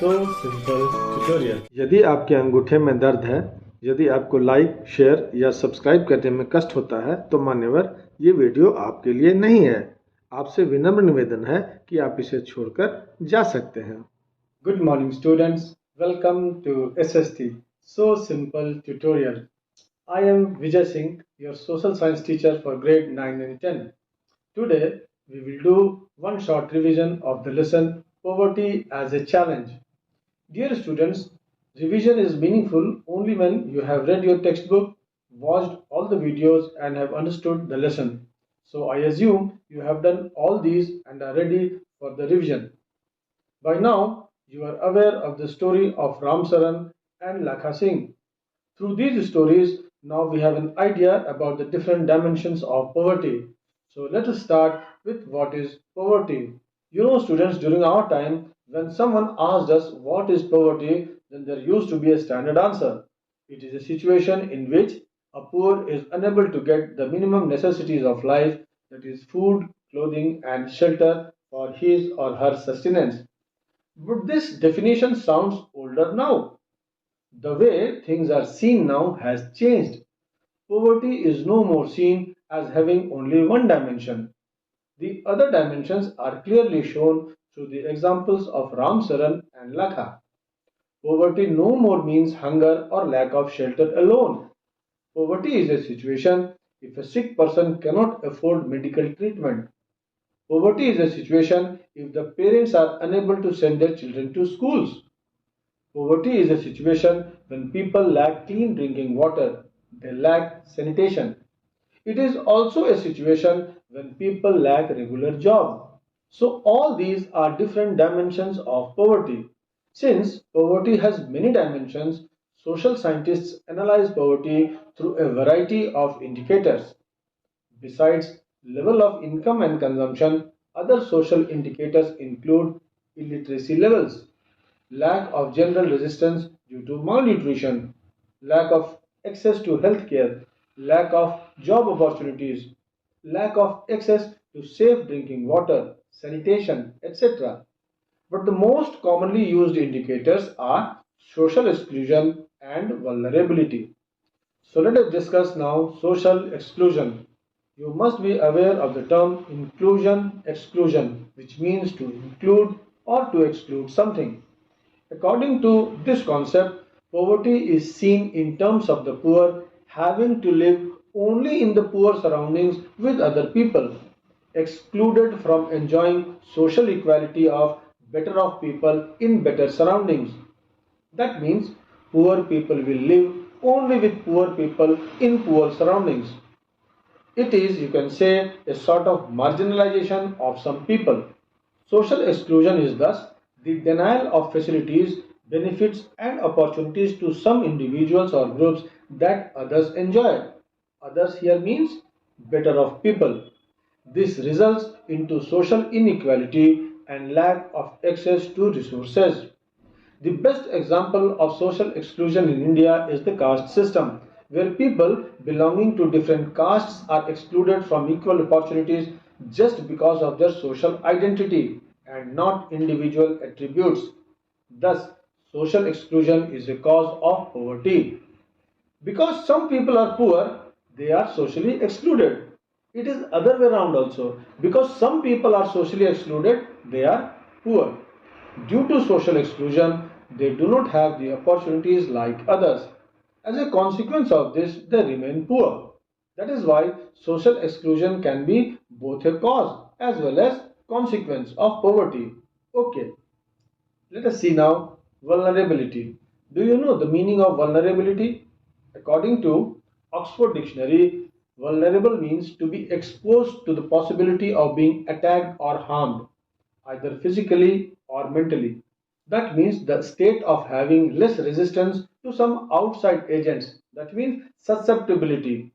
सो simple tutorial. यदि आपके अंगूठे में दर्द है, यदि आपको लाइक, शेयर या सब्सक्राइब करने में कष्ट होता है, तो मान्यवर ये वीडियो आपके लिए नहीं है। आपसे विनम्र निवेदन है कि आप इसे छोड़कर जा सकते हैं। Good morning students, welcome to SST so simple tutorial. I am Vijay Singh, your social science teacher for grade 9 and 10. Today, we will do one short revision of the lesson Poverty as a Challenge. Dear students, revision is meaningful only when you have read your textbook, watched all the videos and have understood the lesson. So I assume you have done all these and are ready for the revision. By now, you are aware of the story of Ram Saran and Lakha Singh. Through these stories, now we have an idea about the different dimensions of poverty. So let us start with what is poverty. You know, students, during our time, when someone asked us what is poverty, then there used to be a standard answer. It is a situation in which a poor is unable to get the minimum necessities of life, that is food, clothing and shelter for his or her sustenance. But this definition sounds older now. The way things are seen now has changed. Poverty is no more seen as having only one dimension. The other dimensions are clearly shown through the examples of Ram Saran and Lakha. Poverty no more means hunger or lack of shelter alone. Poverty is a situation if a sick person cannot afford medical treatment. Poverty is a situation if the parents are unable to send their children to schools. Poverty is a situation when people lack clean drinking water, they lack sanitation. It is also a situation when people lack regular job. So all these are different dimensions of poverty. Since poverty has many dimensions, social scientists analyze poverty through a variety of indicators. Besides level of income and consumption, other social indicators include illiteracy levels, lack of general resistance due to malnutrition, lack of access to healthcare, lack of job opportunities, lack of access to safe drinking water, sanitation, etc. But the most commonly used indicators are social exclusion and vulnerability. So let us discuss now social exclusion. You must be aware of the term inclusion exclusion, which means to include or to exclude something. According to this concept, poverty is seen in terms of the poor having to live only in the poor surroundings with other people, excluded from enjoying social equality of better off people in better surroundings. That means poor people will live only with poor people in poor surroundings. It is, you can say, a sort of marginalization of some people. Social exclusion is thus the denial of facilities, benefits, and opportunities to some individuals or groups that others enjoy. Others here means better off people. This results into social inequality and lack of access to resources. The best example of social exclusion in India is the caste system, where people belonging to different castes are excluded from equal opportunities just because of their social identity and not individual attributes. Thus, social exclusion is a cause of poverty. Because some people are poor, they are socially excluded. It is other way around also. Because some people are socially excluded, they are poor. Due to social exclusion, they do not have the opportunities like others. As a consequence of this, they remain poor. That is why social exclusion can be both a cause as well as consequence of poverty. Okay, let us see now vulnerability. Do you know the meaning of vulnerability? According to Oxford Dictionary, vulnerable means to be exposed to the possibility of being attacked or harmed, either physically or mentally. That means the state of having less resistance to some outside agents. That means susceptibility.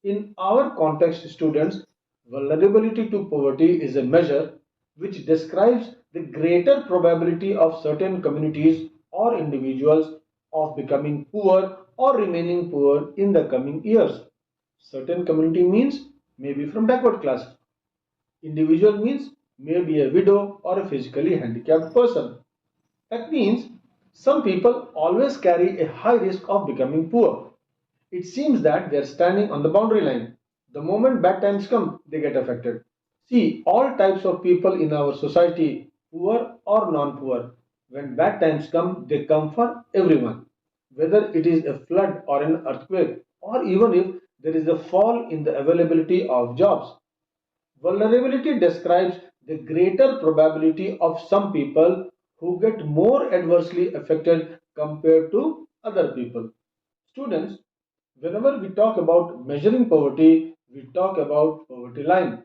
In our context, students, vulnerability to poverty is a measure which describes the greater probability of certain communities or individuals of becoming poor or remaining poor in the coming years. Certain community means maybe from backward class. Individual means maybe a widow or a physically handicapped person. That means Some people always carry a high risk of becoming poor. It seems that they are standing on the boundary line. The moment bad times come, they get affected. See, all types of people in our society, poor or non-poor, when bad times come, they come for everyone. Whether it is a flood or an earthquake, or even if there is a fall in the availability of jobs. Vulnerability describes the greater probability of some people who get more adversely affected compared to other people. Students, whenever we talk about measuring poverty, we talk about poverty line.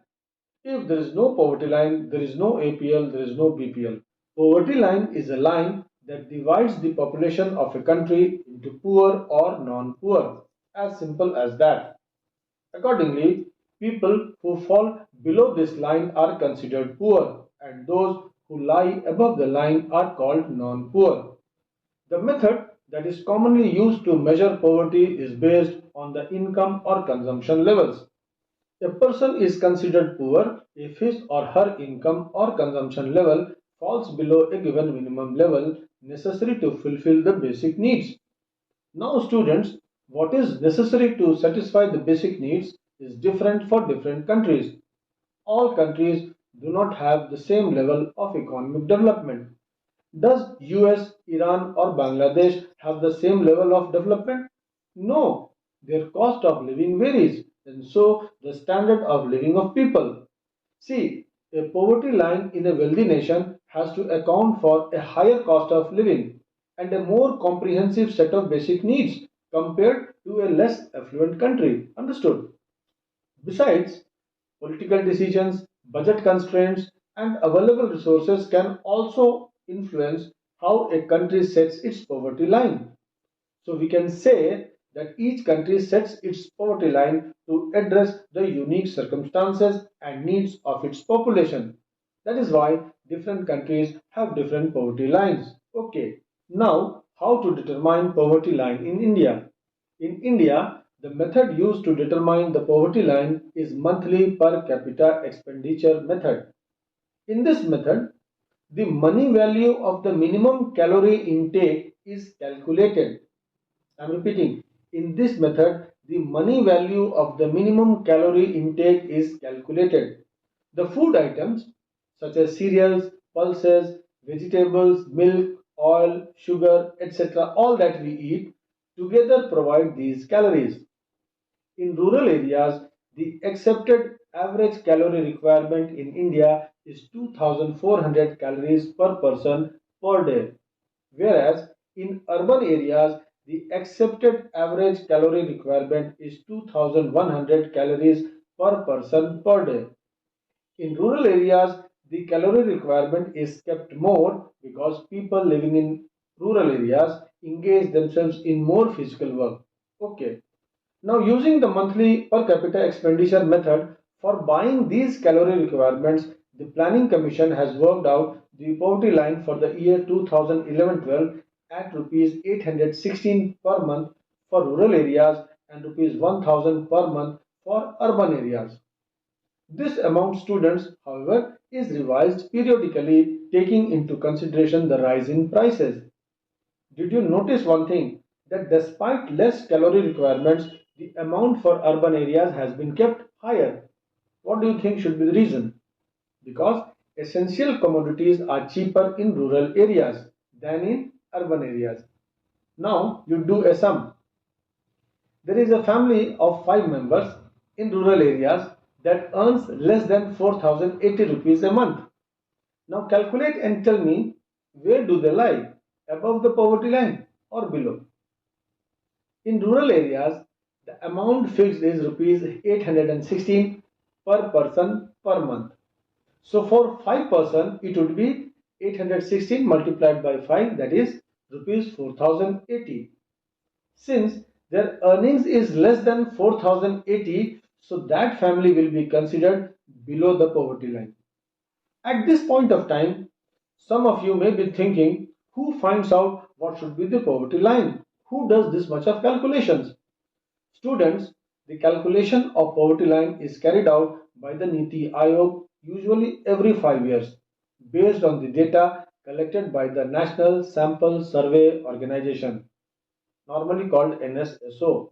If there is no poverty line, there is no APL, there is no BPL. Poverty line is a line that divides the population of a country into poor or non-poor. As simple as that. Accordingly, people who fall below this line are considered poor, and those who lie above the line are called non-poor. The method that is commonly used to measure poverty is based on the income or consumption levels. A person is considered poor if his or her income or consumption level falls below a given minimum level necessary to fulfill the basic needs. Now, students, what is necessary to satisfy the basic needs is different for different countries. All countries do not have the same level of economic development. Does US, Iran, or Bangladesh have the same level of development? No, their cost of living varies, and so the standard of living of people. See, a poverty line in a wealthy nation has to account for a higher cost of living and a more comprehensive set of basic needs compared to a less affluent country. Understood? Besides, political decisions, budget constraints, and available resources can also influence how a country sets its poverty line. So we can say that each country sets its poverty line to address the unique circumstances and needs of its population. That is why different countries have different poverty lines. Okay, now how to determine poverty line in India? In India, the method used to determine the poverty line is monthly per capita expenditure method. In this method, the money value of the minimum calorie intake is calculated. I'm repeating, in this method, the money value of the minimum calorie intake is calculated. The food items such as cereals, pulses, vegetables, milk, oil, sugar, etc., all that we eat together provide these calories. In rural areas, the accepted average calorie requirement in India is 2400 calories per person per day, whereas in urban areas, the accepted average calorie requirement is 2100 calories per person per day. In rural areas, the calorie requirement is kept more because people living in rural areas engage themselves in more physical work. Okay. Now, using the monthly per capita expenditure method for buying these calorie requirements, the Planning Commission has worked out the poverty line for the year 2011-12 at rupees 816 per month for rural areas and rupees 1000 per month for urban areas. This amount students, however, is revised periodically taking into consideration the rise in prices. Did you notice one thing? That despite less calorie requirements, the amount for urban areas has been kept higher. What do you think should be the reason? Because essential commodities are cheaper in rural areas than in urban areas. Now you do a sum. There is a family of 5 members in rural areas that earns less than 4080 rupees a month. Now calculate and tell me, where do they lie? Above the poverty line or below? In rural areas, the amount fixed is rupees 816 per person per month. So for 5 person, it would be 816 multiplied by 5, that is rupees 4080. Since their earnings is less than 4080, so that family will be considered below the poverty line. At this point of time, some of you may be thinking, who finds out what should be the poverty line? Who does this much of calculations? Students, the calculation of poverty line is carried out by the Niti Aayog usually every 5 years based on the data collected by the National Sample Survey Organization, normally called NSSO.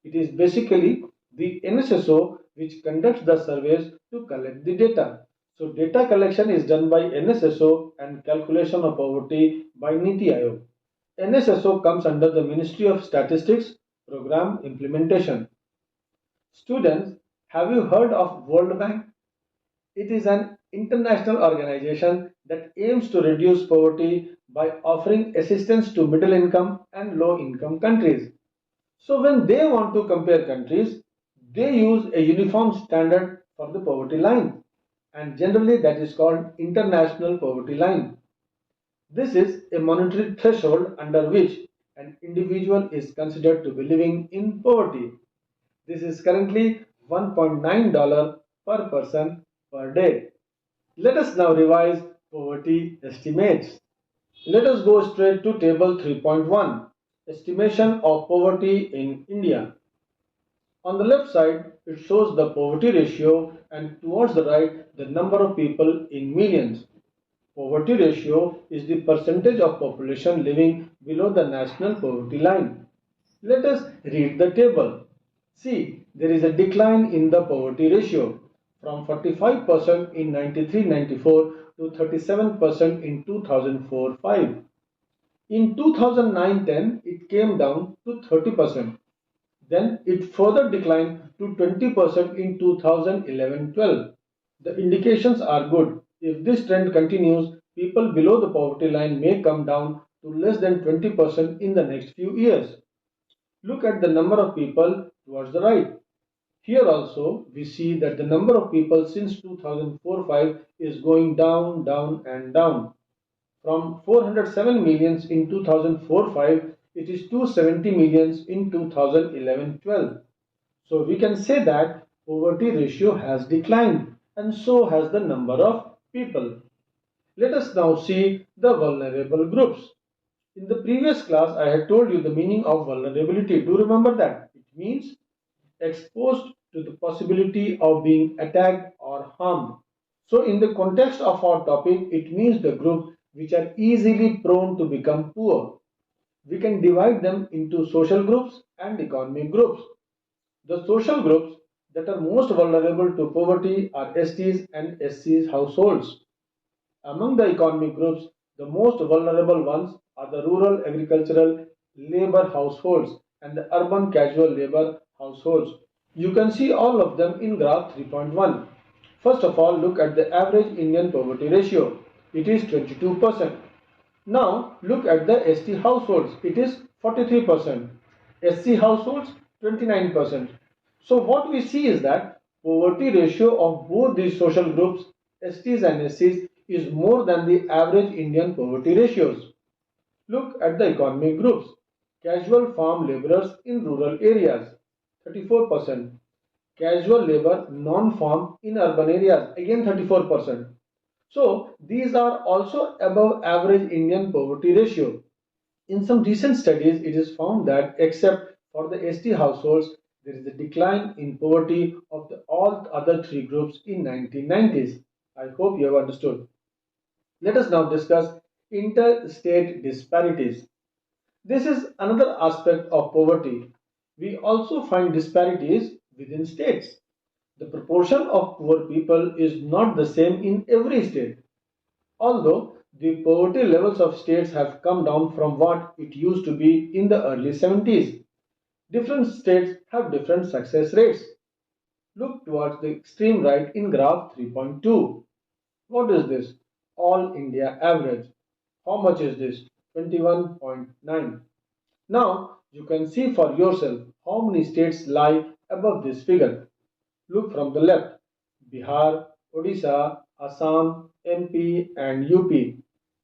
It is basically the NSSO which conducts the surveys to collect the data. So data collection is done by NSSO and calculation of poverty by NITI Aayog. NSSO comes under the Ministry of Statistics Program Implementation. Students, have you heard of World Bank? It is an international organization that aims to reduce poverty by offering assistance to middle income and low income countries. So when they want to compare countries, they use a uniform standard for the poverty line, and generally that is called international poverty line. This is a monetary threshold under which an individual is considered to be living in poverty. This is currently $1.9 per person per day. Let us now revise poverty estimates. Let us go straight to table 3.1, estimation of poverty in India. On the left side, it shows the poverty ratio, and towards the right, the number of people in millions. Poverty ratio is the percentage of population living below the national poverty line. Let us read the table. See, there is a decline in the poverty ratio from 45% in 93-94 to 37% in 2004-5. In 2009-10, it came down to 30%. Then it further declined to 20% in 2011-12. The indications are good. If this trend continues, people below the poverty line may come down to less than 20% in the next few years. Look at the number of people towards the right. Here also, we see that the number of people since 2004-5 is going down, down and down. From 407 millions in 2004-5, it is 270 millions in 2011-12. So we can say that poverty ratio has declined, and so has the number of people. Let us now see the vulnerable groups. In the previous class, I had told you the meaning of vulnerability. Do remember that? It means exposed to the possibility of being attacked or harmed. So in the context of our topic, it means the group which are easily prone to become poor. We can divide them into social groups and economic groups. The social groups that are most vulnerable to poverty are STs and SCs households. Among the economic groups, the most vulnerable ones are the rural agricultural labor households and the urban casual labor households. You can see all of them in graph 3.1. First of all, look at the average Indian poverty ratio. It is 22%. Now look at the ST households. It is 43%. SC households 29%. So what we see is that poverty ratio of both these social groups, STs and SCs, is more than the average Indian poverty ratios. Look at the economic groups. Casual farm laborers in rural areas, 34%. Casual labor non-farm in urban areas, again 34%. So these are also above average Indian poverty ratio. In some recent studies, it is found that except for the ST households, there is a decline in poverty of all other three groups in 1990s. I hope you have understood. Let us now discuss interstate disparities. This is another aspect of poverty. We also find disparities within states. The proportion of poor people is not the same in every state. Although the poverty levels of states have come down from what it used to be in the early 70s, different states have different success rates. Look towards the extreme right in graph 3.2. What is this? All India average. How much is this? 21.9. Now you can see for yourself how many states lie above this figure. Look from the left. Bihar, Odisha, Assam, MP and UP.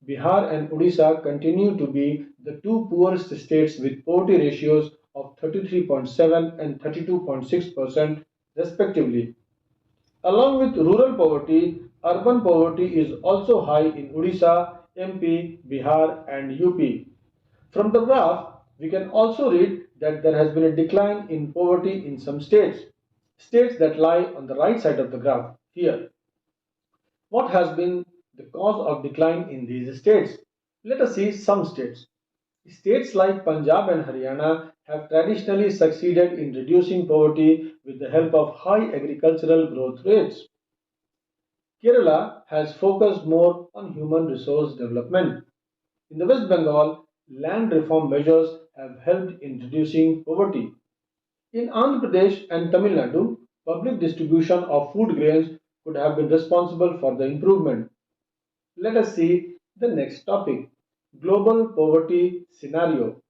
Bihar and Odisha continue to be the two poorest states with poverty ratios of 33.7 and 32.6% respectively. Along with rural poverty, urban poverty is also high in Odisha, MP, Bihar and UP. From the graph, we can also read that there has been a decline in poverty in some states. States that lie on the right side of the graph here. What has been the cause of decline in these states. Let us see some states. States like Punjab and Haryana have traditionally succeeded in reducing poverty with the help of high agricultural growth rates. Kerala has focused more on human resource development. In the West Bengal, land reform measures have helped in reducing poverty. In Andhra Pradesh and Tamil Nadu, public distribution of food grains could have been responsible for the improvement. Let us see the next topic, global poverty scenario.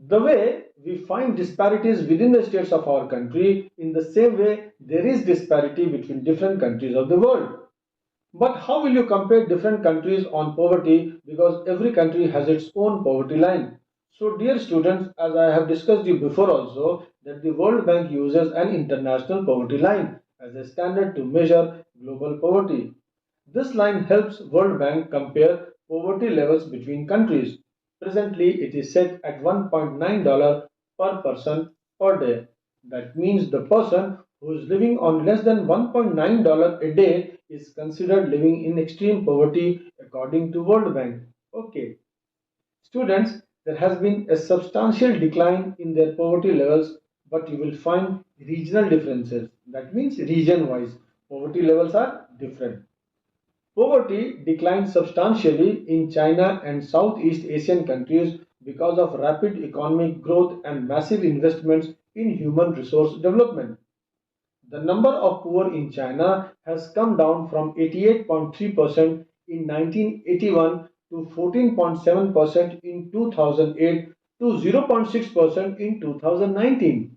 The way we find disparities within the states of our country, in the same way there is disparity between different countries of the world. But how will you compare different countries on poverty, because every country has its own poverty line? So dear students, as I have discussed you before also, that the World Bank uses an international poverty line as a standard to measure global poverty. This line helps World Bank compare poverty levels between countries. Presently, it is set at $1.9 per person per day. That means the person who is living on less than $1.9 a day is considered living in extreme poverty according to World Bank. Okay. Students, there has been a substantial decline in their poverty levels, but you will find regional differences. That means region wise, poverty levels are different. Poverty declined substantially in China and Southeast Asian countries because of rapid economic growth and massive investments in human resource development. The number of poor in China has come down from 88.3% in 1981 to 14.7% in 2008 to 0.6% in 2019.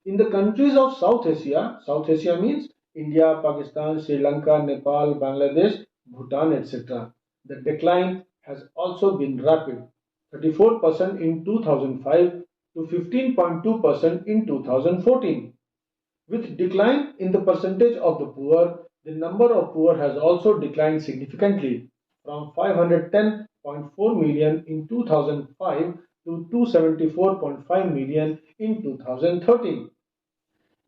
In the countries of South Asia means India, Pakistan, Sri Lanka, Nepal, Bangladesh, Bhutan, etc. The decline has also been rapid, 34% in 2005 to 15.2% in 2014. With decline in the percentage of the poor, the number of poor has also declined significantly from 510.4 million in 2005 to 274.5 million in 2013.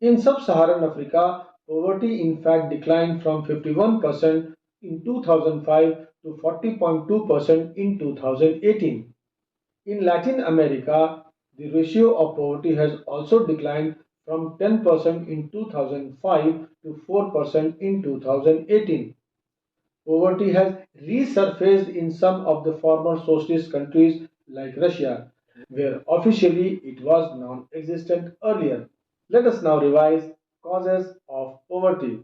In sub-Saharan Africa, poverty in fact declined from 51% in 2005 to 40.2% in 2018. In Latin America, the ratio of poverty has also declined from 10% in 2005 to 4% in 2018. Poverty has resurfaced in some of the former socialist countries like Russia, where officially it was non-existent earlier. Let us now revise causes of poverty.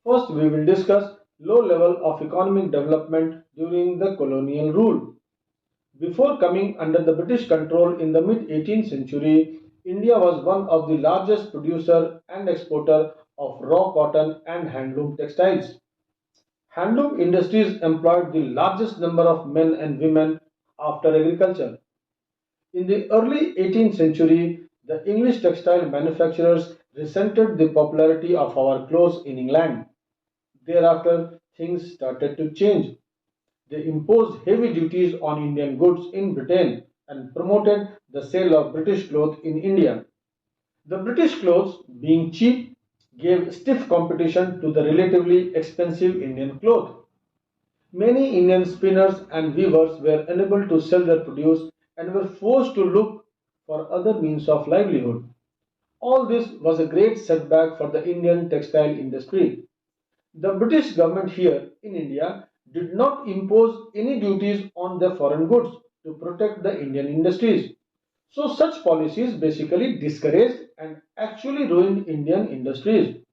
First, we will discuss low level of economic development during the colonial rule. Before coming under the British control in the mid-18th century, India was one of the largest producer and exporter of raw cotton and handloom textiles. Handloom industries employed the largest number of men and women after agriculture. In the early 18th century, the English textile manufacturers resented the popularity of our clothes in England. Thereafter, things started to change. They imposed heavy duties on Indian goods in Britain and promoted the sale of British clothes in India. The British clothes, being cheap, gave stiff competition to the relatively expensive Indian cloth. Many Indian spinners and weavers were unable to sell their produce and were forced to look for other means of livelihood. All this was a great setback for the Indian textile industry. The British government here in India did not impose any duties on the foreign goods to protect the Indian industries. So such policies basically discouraged and actually ruined Indian industries.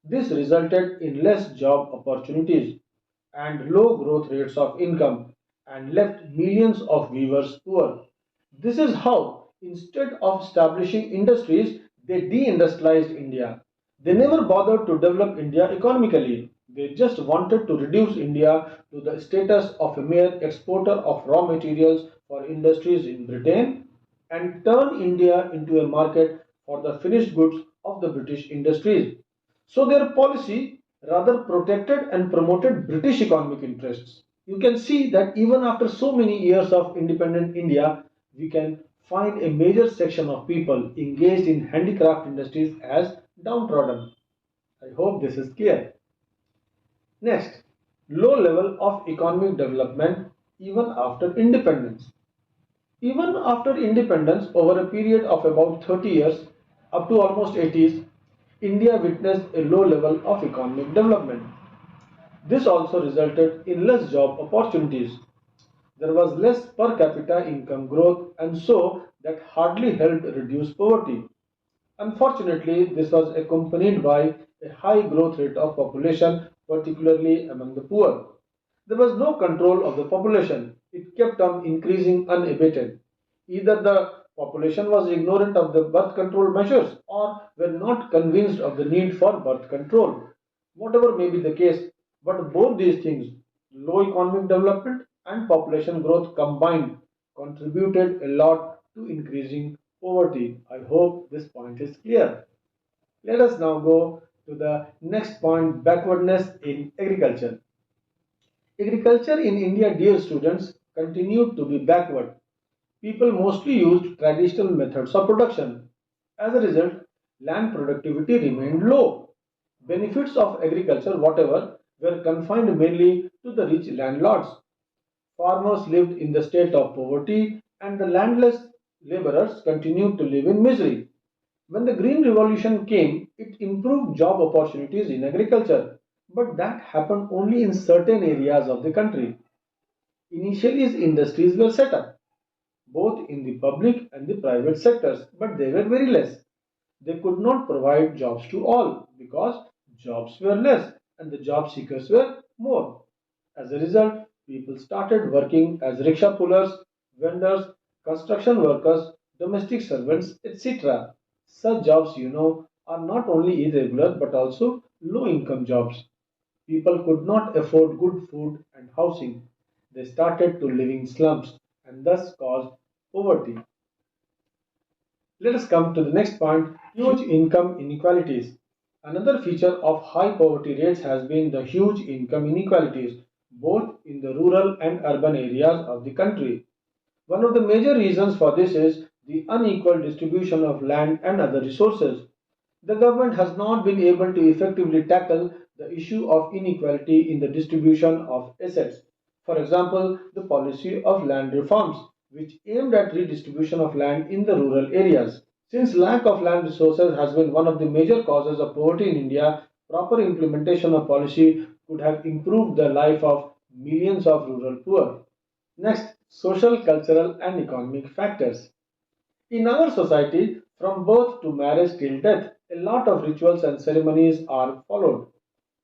This resulted in less job opportunities and low growth rates of income and left millions of weavers poor. This is how, instead of establishing industries, they deindustrialized India. They never bothered to develop India economically. They just wanted to reduce India to the status of a mere exporter of raw materials for industries in Britain and turn India into a market for the finished goods of the British industries. So their policy rather protected and promoted British economic interests. You can see that even after so many years of independent India, we can find a major section of people engaged in handicraft industries as downtrodden. I hope this is clear. Next, low level of economic development even after independence. Even after independence, over a period of about 30 years, up to almost 80s, India witnessed a low level of economic development. This also resulted in less job opportunities. There was less per capita income growth, and so that hardly helped reduce poverty. Unfortunately, this was accompanied by a high growth rate of population, particularly among the poor. There was no control of the population. It kept on increasing unabated. Either the population was ignorant of the birth control measures or were not convinced of the need for birth control. Whatever may be the case, but both these things, low economic development and population growth combined, contributed a lot to increasing poverty. I hope this point is clear. Let us now go to the next point, backwardness in agriculture. Agriculture in India, dear students, continued to be backward. People mostly used traditional methods of production. As a result, land productivity remained low. Benefits of agriculture, whatever, were confined mainly to the rich landlords. Farmers lived in the state of poverty, and the landless laborers continued to live in misery. When the Green Revolution came, it improved job opportunities in agriculture, but that happened only in certain areas of the country. Initially, industries were set up, both in the public and the private sectors, but they were very less. They could not provide jobs to all because jobs were less and the job seekers were more. As a result, people started working as rickshaw pullers, vendors, construction workers, domestic servants, etc. Such jobs, are not only irregular but also low income jobs. People could not afford good food and housing. They started to live in slums and thus caused poverty. Let us come to the next point, huge income inequalities. Another feature of high poverty rates has been the huge income inequalities, both in the rural and urban areas of the country. One of the major reasons for this is the unequal distribution of land and other resources. The government has not been able to effectively tackle the issue of inequality in the distribution of assets. For example, the policy of land reforms, which aimed at redistribution of land in the rural areas. Since lack of land resources has been one of the major causes of poverty in India, proper implementation of policy could have improved the life of millions of rural poor. Next, social, cultural, and economic factors. In our society, from birth to marriage till death, a lot of rituals and ceremonies are followed.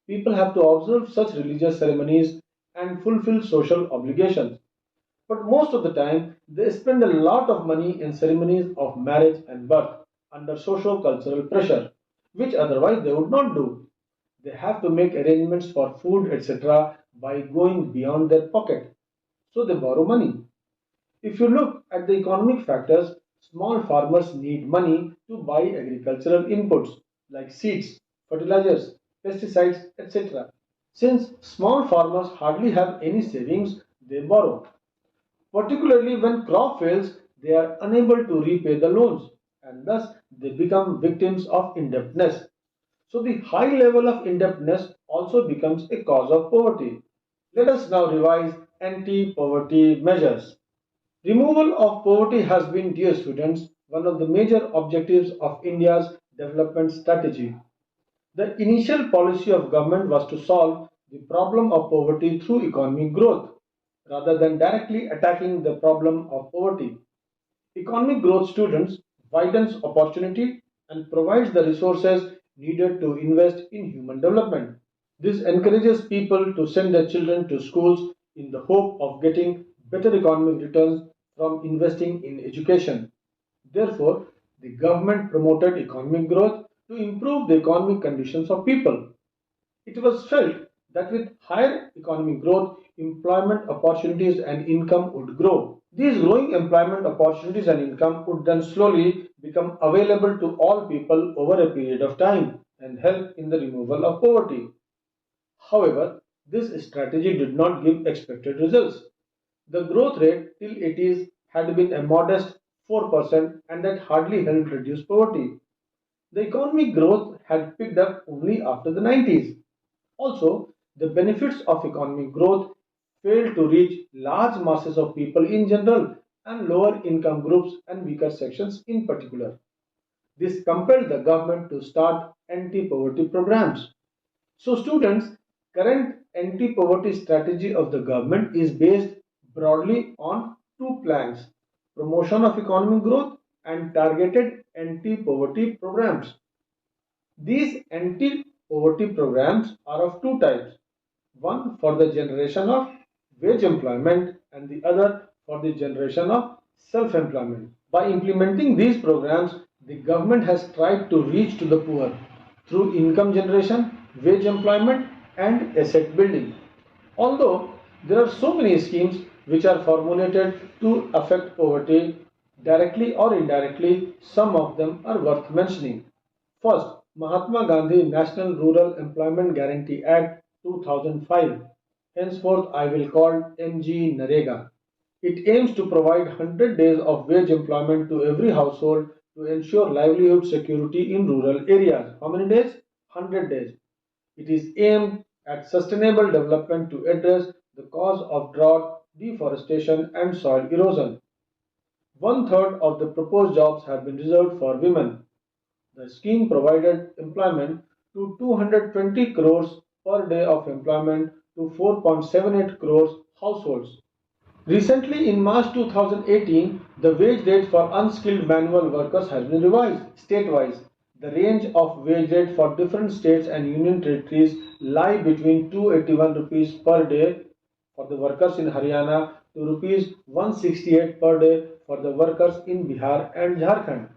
People have to observe such religious ceremonies and fulfill social obligations. But most of the time, they spend a lot of money in ceremonies of marriage and birth under socio cultural pressure, which otherwise they would not do. They have to make arrangements for food, etc., by going beyond their pocket. So they borrow money. If you look at the economic factors, small farmers need money to buy agricultural inputs like seeds, fertilizers, pesticides, etc. Since small farmers hardly have any savings, they borrow. Particularly when crop fails, they are unable to repay the loans and thus they become victims of indebtedness. So the high level of indebtedness also becomes a cause of poverty. Let us now revise anti-poverty measures. Removal of poverty has been, dear students, one of the major objectives of India's development strategy. The initial policy of government was to solve the problem of poverty through economic growth rather than directly attacking the problem of poverty. Economic growth students widens opportunity and provides the resources needed to invest in human development. This encourages people to send their children to schools in the hope of getting better economic returns from investing in education. Therefore, the government promoted economic growth to improve the economic conditions of people. It was felt that with higher economic growth, employment opportunities and income would grow. These growing employment opportunities and income would then slowly become available to all people over a period of time and help in the removal of poverty. However, this strategy did not give expected results. The growth rate till 80s had been a modest 4% and that hardly helped reduce poverty. The economic growth had picked up only after the 90s. Also, The benefits of economic growth failed to reach large masses of people in general and lower income groups and weaker sections in particular. This compelled the government to start anti-poverty programs. So students, current anti-poverty strategy of the government is based broadly on two planks: promotion of economic growth and targeted anti-poverty programs. These anti-poverty programs are of two types: one for the generation of wage employment and the other for the generation of self-employment. By implementing these programs, the government has tried to reach to the poor through income generation, wage employment, and asset building. Although there are so many schemes which are formulated to affect poverty directly or indirectly, some of them are worth mentioning. First, Mahatma Gandhi National Rural Employment Guarantee Act 2005, henceforth I will call MG Narega. It aims to provide 100 days of wage employment to every household to ensure livelihood security in rural areas. How many days? 100 days. It is aimed at sustainable development to address the cause of drought, deforestation, and soil erosion. One third of the proposed jobs have been reserved for women. The scheme provided employment to 220 crores per day of employment to 4.78 crores households. Recently, in March 2018, the wage rate for unskilled manual workers has been revised state-wise. The range of wage rate for different states and union territories lie between 281 rupees per day for the workers in Haryana to rupees 168 per day for the workers in Bihar and Jharkhand.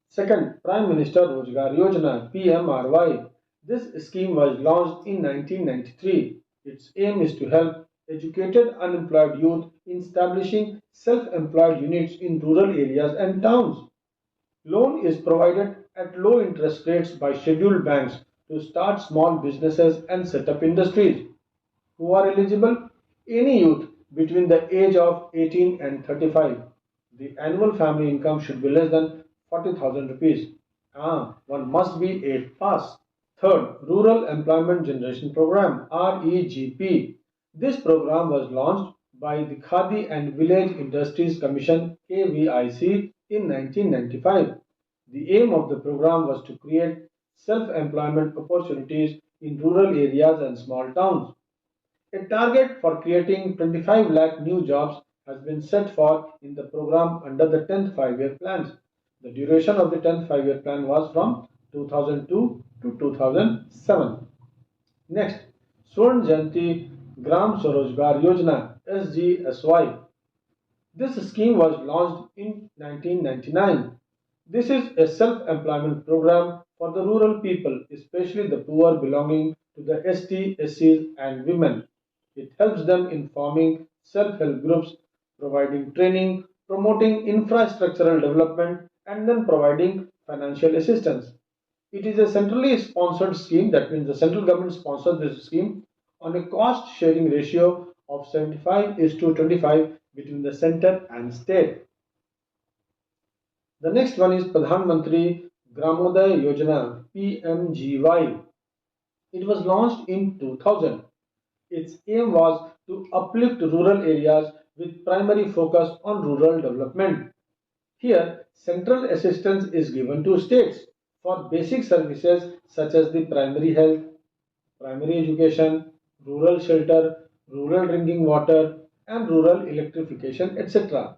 Second, Prime Minister Rozgar Yojana (PMRY). This scheme was launched in 1993. Its aim is to help educated unemployed youth in establishing self-employed units in rural areas and towns. Loan is provided at low interest rates by scheduled banks to start small businesses and set up industries. Who are eligible? Any youth between the age of 18 and 35. The annual family income should be less than 40,000 rupees. One must be 8 pass. Third, Rural Employment Generation Program (REGP). This program was launched by the Khadi and Village Industries Commission (KVIC) in 1995. The aim of the program was to create self-employment opportunities in rural areas and small towns. A target for creating 25 lakh new jobs has been set for in the program under the 10th five-year plans. The duration of the 10th five-year plan was from 2002 to 2007. Next, Swarn Jayanti Gram Swarojgar Yojana (SGSY). This scheme was launched in 1999. This is a self-employment program for the rural people, especially the poor belonging to the ST, SCs and women. It helps them in forming self-help groups, providing training, promoting infrastructural development, and then providing financial assistance. It is a centrally sponsored scheme, that means the central government sponsors this scheme on a cost sharing ratio of 75 is to 25 between the center and state. The next one is Pradhan Mantri Gramodaya Yojana (PMGY). It was launched in 2000. Its aim was to uplift rural areas with primary focus on rural development. Here, central assistance is given to states for basic services such as the primary health, primary education, rural shelter, rural drinking water, and rural electrification, etc.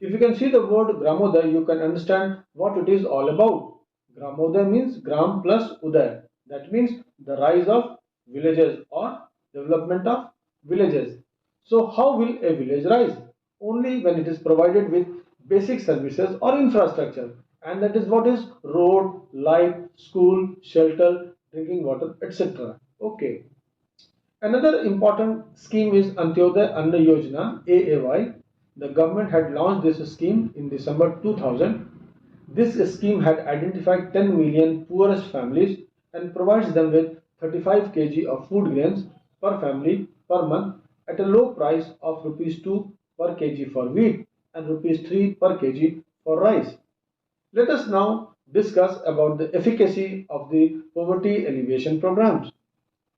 If you can see the word Gramodaya, you can understand what it is all about. Gramodaya means Gram plus Uday. That means the rise of villages or development of villages. So how will a village rise? Only when it is provided with basic services or infrastructure, and that is what is road, light, school, shelter, drinking water, etc. Okay. Another important scheme is Antyodaya Anna Yojana (AAY). The government had launched this scheme in December 2000. This scheme had identified 10 million poorest families and provides them with 35 kg of food grains per family per month at a low price of rupees 2 per kg for wheat and rupees 3 per kg for rice. Let us now discuss about the efficacy of the poverty alleviation programs.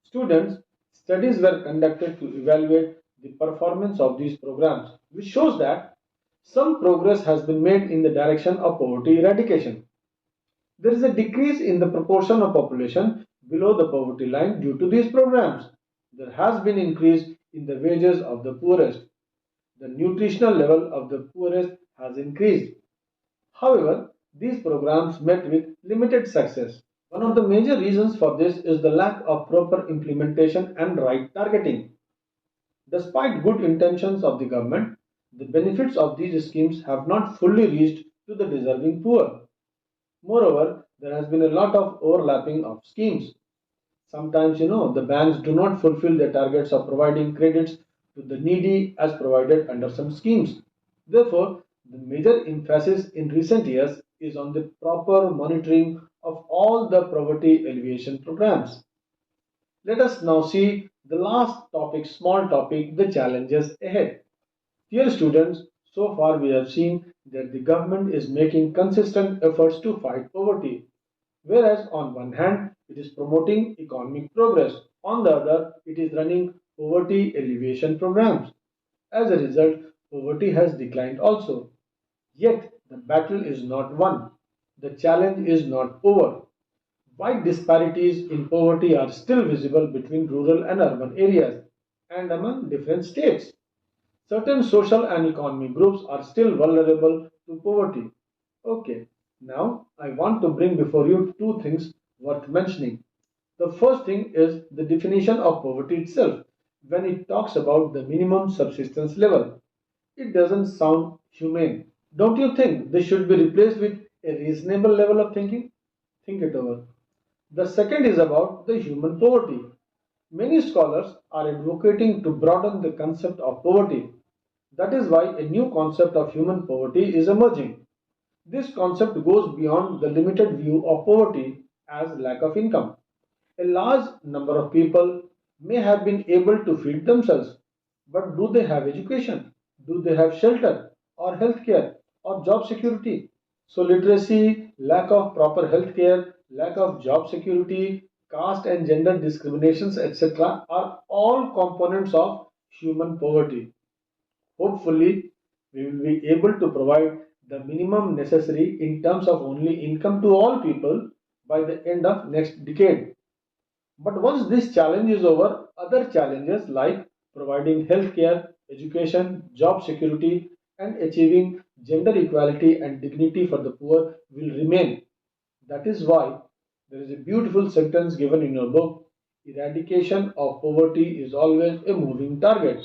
Students, Studies were conducted to evaluate the performance of these programs, which shows that some progress has been made in the direction of poverty eradication. There is a decrease in the proportion of population below the poverty line due to these programs. There has been increase in the wages of the poorest. The nutritional level of the poorest has increased. However, these programs met with limited success. One of the major reasons for this is the lack of proper implementation and right targeting. Despite good intentions of the government, the benefits of these schemes have not fully reached to the deserving poor. Moreover, there has been a lot of overlapping of schemes. Sometimes, the banks do not fulfill their targets of providing credits to the needy as provided under some schemes. Therefore, the major emphasis in recent years is on the proper monitoring of all the poverty alleviation programs. Let us now see the last topic, small topic, the challenges ahead. Dear students, so far we have seen that the government is making consistent efforts to fight poverty. Whereas on one hand, it is promoting economic progress. On the other, it is running poverty alleviation programs. As a result, poverty has declined also. Yet, the battle is not won. The challenge is not over. Wide disparities in poverty are still visible between rural and urban areas and among different states. Certain social and economic groups are still vulnerable to poverty. Okay, now I want to bring before you two things worth mentioning. The first thing is the definition of poverty itself. When it talks about the minimum subsistence level, it doesn't sound humane. Don't you think this should be replaced with a reasonable level of thinking? Think it over. The second is about the human poverty. Many scholars are advocating to broaden the concept of poverty. That is why a new concept of human poverty is emerging. This concept goes beyond the limited view of poverty as lack of income. A large number of people may have been able to feed themselves, but do they have education? Do they have shelter or health care or job security? So, literacy, lack of proper health care, lack of job security, caste and gender discriminations, etc., are all components of human poverty. Hopefully, we will be able to provide the minimum necessary in terms of only income to all people by the end of next decade. But once this challenge is over, other challenges like providing healthcare, education, job security, and achieving gender equality and dignity for the poor will remain. That is why there is a beautiful sentence given in your book: eradication of poverty is always a moving target.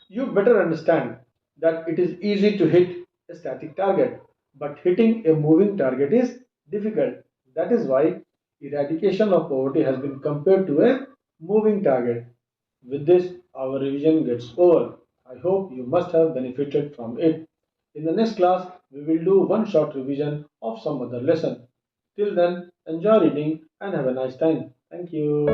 You better understand that it is easy to hit a static target, but hitting a moving target is difficult. That is why eradication of poverty has been compared to a moving target. With this, our revision gets over. I hope you must have benefited from it. In the next class, we will do one short revision of some other lesson. Till then, enjoy reading and have a nice time. Thank you.